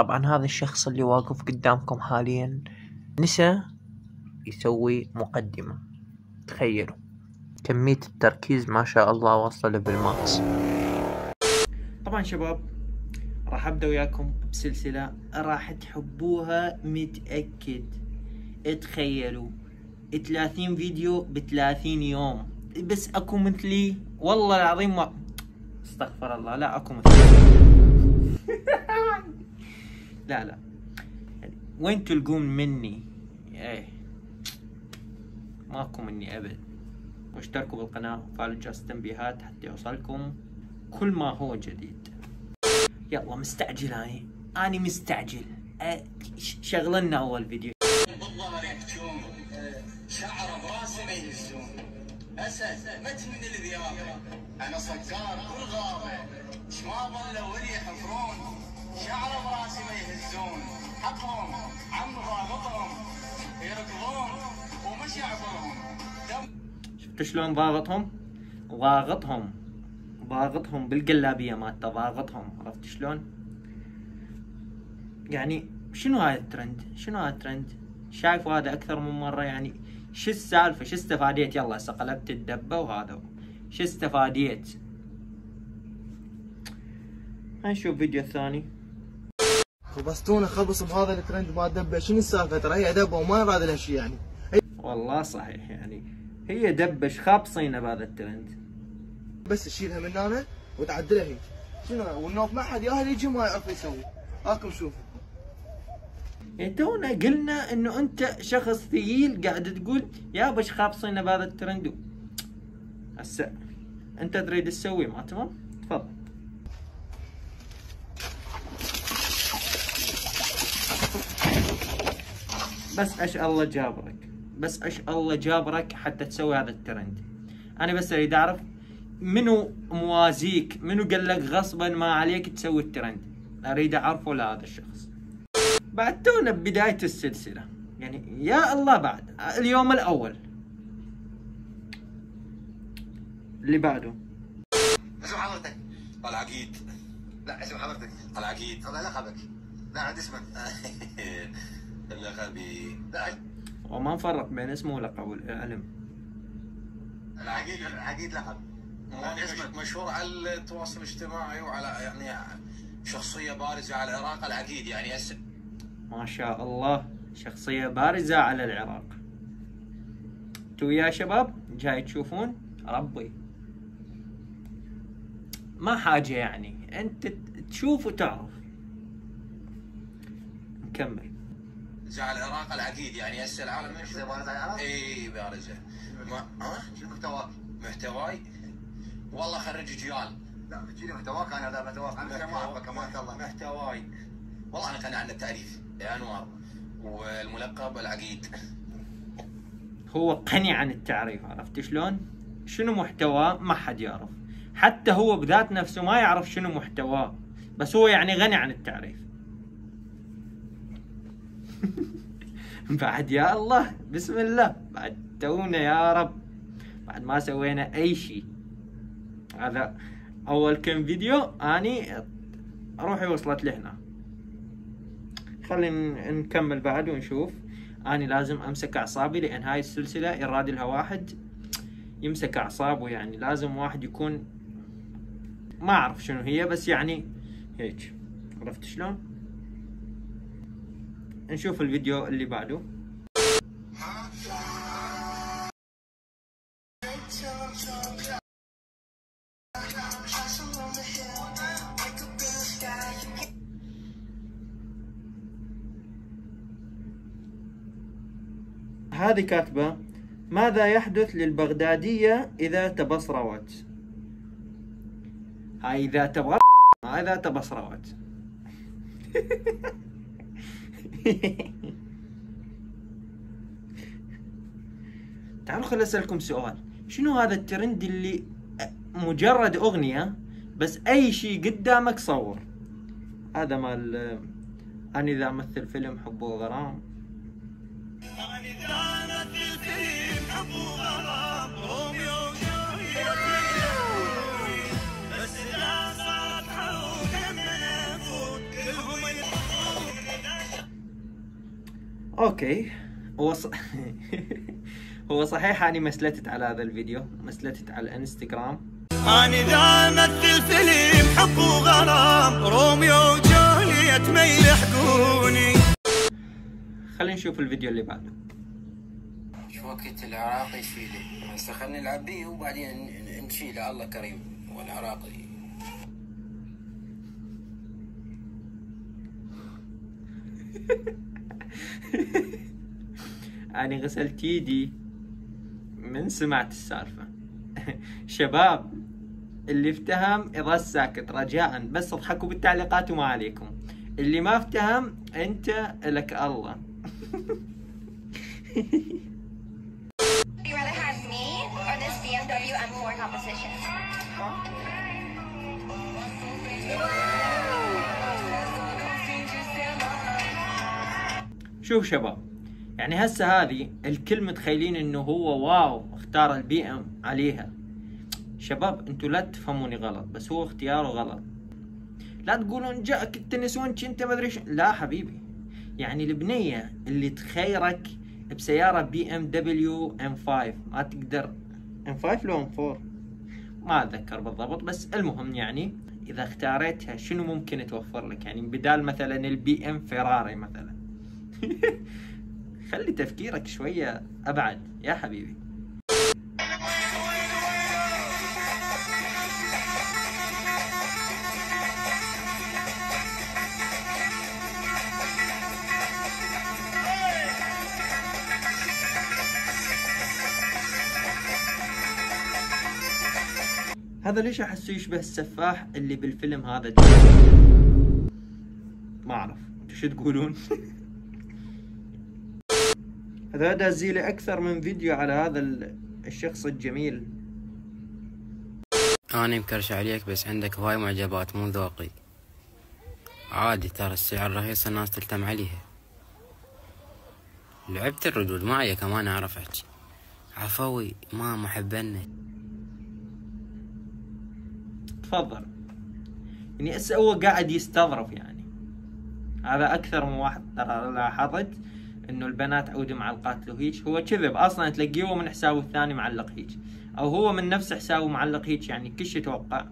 طبعا هذا الشخص اللي واقف قدامكم حاليا نسى يسوي مقدمة. تخيلوا كمية التركيز ما شاء الله واصلة بالماكس. طبعا شباب راح ابدأ وياكم بسلسلة راح تحبوها متأكد. تخيلوا 30 فيديو ب30 يوم، بس اكو مثلي والله العظيم ما استغفر الله، لا اكو مثلي لا يعني وين تلقون مني؟ ايه ماكو مني ابد. واشتركوا بالقناة وفعلوا جرس التنبيهات حتى يوصلكم كل ما هو جديد. يلا مستعجل اني مستعجل. شغلنا اول فيديو. بالظهر يحجون، شعره براسه ما يهزون، اسد مت من الذيابه، انا صقار كل غابه، ايش ما ظلوا ولي يحفرون، شعره براسه ما يهزون، حقهم عم ضاغطهم يركضون ومش يعبرون. شفتوا شلون ضاغطهم بالقلابيه مالته، ضاغطهم. عرفت شلون؟ يعني شنو هذا الترند؟ شايفوا هذا اكثر من مره. يعني شو السالفه؟ شو استفاديت؟ يلا هسه قلبت الدبه وهذا شو استفاديت؟ هنشوف فيديو ثاني. خبصتونا خبص بهذا الترند ما دبه. شنو السالفه؟ ترى هي دبه وما نراد لها شيء يعني. والله صحيح، يعني هي دبش خابصينه بهذا الترند، بس تشيلها من هنا وتعدلها هيك. شنو والنوف ما حد ياهل يجي ما يعرف يسوي. هاكم شوفوا. يعني تونا قلنا انه انت شخص ثقيل قاعد تقول يا بش خابصينه بهذا الترند. هسه انت تريد تسوي ما تمام؟ تفضل. بس اش الله جابرك حتى تسوي هذا الترند. انا بس اريد اعرف منو موازيك، منو قال لك غصبا ما عليك تسوي الترند. اريد اعرفه لهذا الشخص. بعد تونا ببداية السلسلة، يعني يا الله بعد اليوم الاول اللي بعده. اسم حضرتك؟ العقيد. لا اسم حضرتك؟ العقيد. هذا لقبك؟ لا عندي اسمك. لقبي لا وما نفرق بين اسمه ولقبه العلم. العقيد لقب. اسمك مشهور على التواصل الاجتماعي وعلى يعني شخصية بارزة على العراق. العقيد يعني اسم ما شاء الله، شخصية بارزة على العراق. انتوا يا شباب جاي تشوفون ربي ما حاجة، يعني انت تشوف وتعرف. نكمل. على العراق العقيد يعني هسه العالم يشوف بارزة على العراق؟ اي بارزة. شنو محتواك؟ محتواي؟ والله خريج جيال. لا تجيني محتواك. انا لا محتواك انا ما اعرفك ما شاء الله. محتواي والله انا كان عندنا التعريف يا انوار والملقب العقيد. هو غني عن التعريف. عرفت شلون؟ شنو محتواه ما حد يعرف، حتى هو بذات نفسه ما يعرف شنو محتواه، بس هو يعني غني عن التعريف. بعد يا الله بسم الله، بعد تونا يا رب بعد ما سوينا اي شيء. هذا اول كم فيديو اني روحي وصلت لهنا. خلينا نكمل بعد ونشوف. اني لازم امسك اعصابي لان هاي السلسلة يراد لها واحد يمسك اعصابه. يعني لازم واحد يكون ما اعرف شنو هي، بس يعني هيك. عرفت شلون؟ نشوف الفيديو اللي بعده. هذه كاتبة ماذا يحدث للبغدادية إذا تبصروت. هاي إذا تبغى إذا تبصروت. تعالوا خليني أسألكم سؤال. شنو هذا الترند اللي مجرد أغنية بس أي شيء قدامك صور؟ هذا مال أنا إذا أمثل فيلم حب وغرام. اوكي هو صحيح اني مسلتت على هذا الفيديو، مسلتت على الانستغرام. أنا ذا مثل فيلم حب وغرام، روميو وجولييت ما يلحقوني. خلينا نشوف الفيديو اللي بعده. شو وقت العراقي يشيله، هسه خلينا نلعب بيه وبعدين نشيله، الله كريم. والعراقي أنا غسلت يدي من سمعت السالفة. شباب اللي افتهم يظل ساكت رجاء، بس اضحكوا بالتعليقات وما عليكم. اللي ما افتهم انت لك الله. You rather have me or this BMW M4 composition? شوف شباب، يعني هسه هذه الكل متخيلين انه هو واو اختار البي ام عليها. شباب انتوا لا تفهموني غلط، بس هو اختياره غلط. لا تقولون جاك التنسونش انت ما ادري. لا حبيبي، يعني البنية اللي تخيرك بسيارة بي ام دبليو ام 5 ما تقدر. ام 5 لو ام 4 ما اتذكر بالضبط، بس المهم يعني اذا اختاريتها شنو ممكن توفر لك؟ يعني بدال مثلا البي ام فيراري مثلا. خلي تفكيرك شوية ابعد يا حبيبي. هذا ليش احسه يشبه السفاح اللي بالفيلم هذا؟ ما اعرف انتو شو تقولون. هذا داز لي اكثر من فيديو على هذا الشخص الجميل. أنا مكرش عليك، بس عندك هواي معجبات مو ذوقي. عادي ترى السعر رخيص، الناس تلتم عليها. لعبت الردود معي كمان أعرف أحكي. عفوي ما محبني. تفضل. يعني هسه هو قاعد يستظرف، يعني هذا اكثر من واحد ترى لاحظت انه البنات عود معلقات له هيك. هو كذب اصلا، تلاقيه هو من حسابه الثاني معلق هيك، او هو من نفس حسابه معلق هيك، يعني كل شيء يتوقع.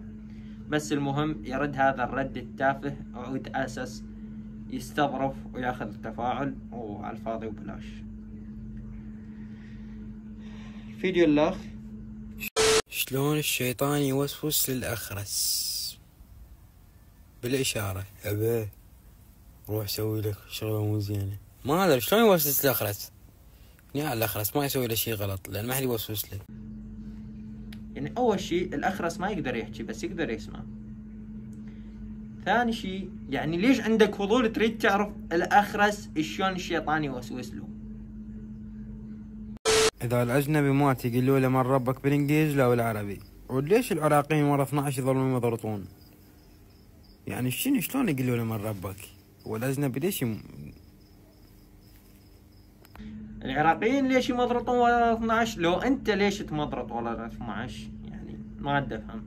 بس المهم يرد هذا الرد التافه وعود اساس يستظرف وياخذ التفاعل وعلى الفاضي وبلاش. الفيديو الاخ شلون الشيطان يوسوس للأخرس بالإشارة. أبا روح سوي لك شغلة مو زينة. ما أدري شلون يوسوس للأخرس. يعني الأخرس ما يسوي له شيء غلط، لأن ما حد يوسوس له. يعني أول شيء الأخرس ما يقدر يحكي بس يقدر يسمع. ثاني شيء يعني ليش عندك فضول تريد تعرف الأخرس شلون الشيطان يوسوس له؟ إذا الأجنبي مات يقولوا له من ربك بالإنجليزي لا بالعربي. وليش العراقيين مرة 12 يظلون يضرطون؟ يعني شلون يقولوا له من ربك؟ والأجنبي ليش العراقيين ليش يمضرطون ولا 12؟ لو أنت ليش تمضرط ولا 12؟ يعني ما عاد أفهم.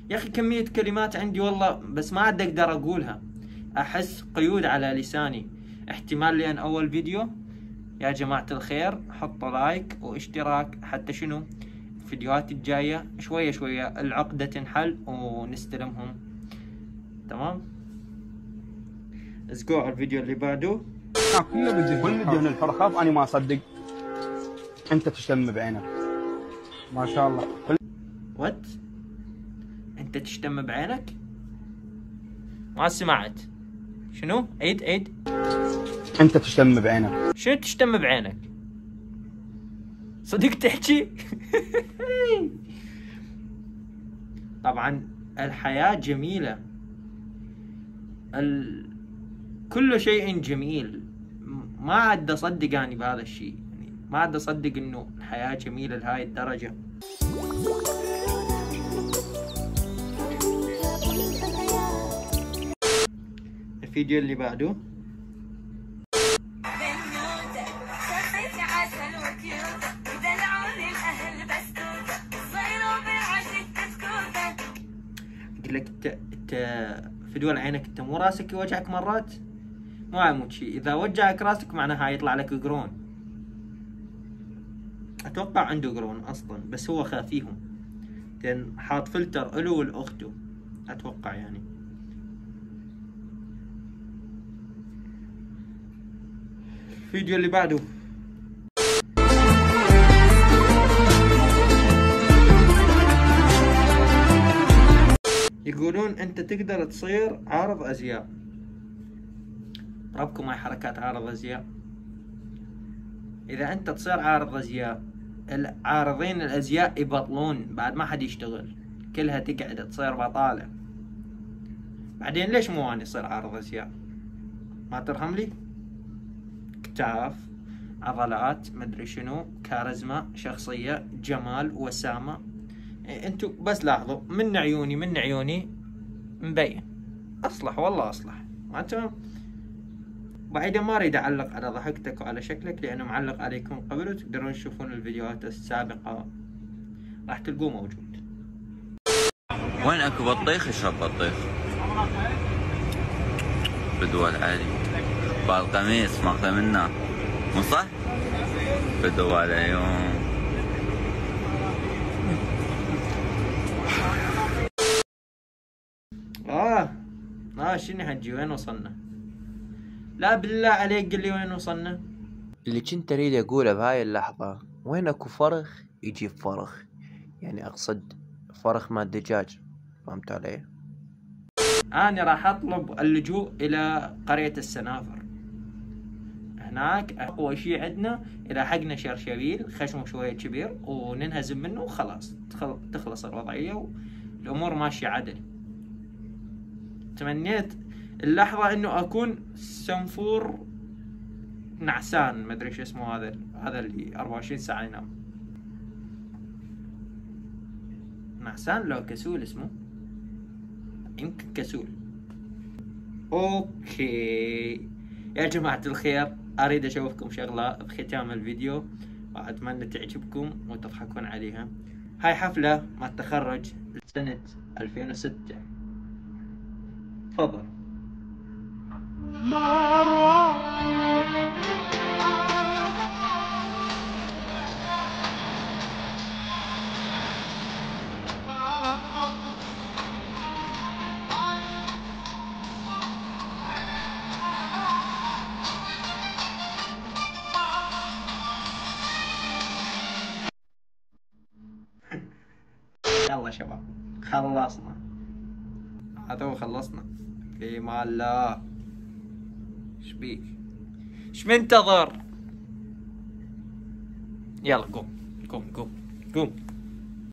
يا أخي كمية كلمات عندي والله بس ما عاد أقدر أقولها، أحس قيود على لساني. احتمال لأن أول فيديو. يا جماعة الخير حطوا لايك واشتراك حتى شنو الفيديوهات الجاية شوية شوية العقدة تنحل ونستلمهم. تمام. اسقوا الفيديو اللي بعده. كله بيجي كل فيديو من الحرخاف انا ما اصدق. انت تشتم بعينك ما شاء الله. وات؟ انت تشتم بعينك؟ ما سمعت. شنو؟ عيد. انت تشتم بعينك. شنو تشتم بعينك؟ صدق تحكي؟ طبعا الحياة جميلة، كل شيء جميل. ما عاد اصدق اني بهذا الشيء، يعني ما عاد اصدق انه الحياة جميلة لهاي الدرجة. الفيديو اللي بعده اقول لك انت في دول عينك انت مو راسك يوجعك مرات؟ مو يموت شيء. اذا وجهك راسك معناها يطلع لك قرون. اتوقع عنده قرون اصلا بس هو خافيهم، لان حاط فلتر الو والاخته اتوقع يعني. الفيديو اللي بعده يقولون انت تقدر تصير عارض ازياء. ربكم هاي حركات عارض ازياء. اذا انت تصير عارض ازياء، العارضين الازياء يبطلون بعد، ما حد يشتغل، كلها تقعد تصير بطالة. بعدين ليش مو انا اصير عارض ازياء؟ ما ترهم لي؟ كتاف، عضلات، مدري شنو، كاريزما، شخصية، جمال، وسامة. انتو بس لاحظوا من عيوني مبين. اصلح والله اصلح. ما تمام. بعيدا ما اريد اعلق على ضحكتك وعلى شكلك لانه معلق عليكم قبل، وتقدرون تشوفون الفيديوهات السابقة راح تلقوه موجود. وين اكو بطيخ اشرب بطيخ بدول عالي. بالقميص ماخذه منه مو صح؟ بدول عيون. شنو حجي وين وصلنا؟ لا بالله عليك قل لي وين وصلنا. اللي كنت اريد اقوله بهاي اللحظة، وين اكو فرخ يجيب فرخ، يعني اقصد فرخ مال دجاج، فهمت علي؟ انا راح اطلب اللجوء الى قرية السنافر. هناك اقوى شيء عندنا اذا حقنا شرشبيل خشمه شوية كبير وننهزم منه وخلاص تخلص الوضعية والامور ماشية عدل. تمنيت اللحظة انه اكون سنفور نعسان، ما ادري شو اسمه هذا اللي 24 ساعة ينام. نعسان لو كسول اسمه، يمكن كسول. اوكي يا جماعة الخير، اريد اشوفكم شغلة بختام الفيديو واتمنى تعجبكم وتضحكون عليها. هاي حفلة مع التخرج سنة 2006. تفضل. يلا شباب خلصنا، هذا هو خلصنا. في مال الله. ايش بيك؟ ايش منتظر؟ يلا قوم قوم قوم قوم.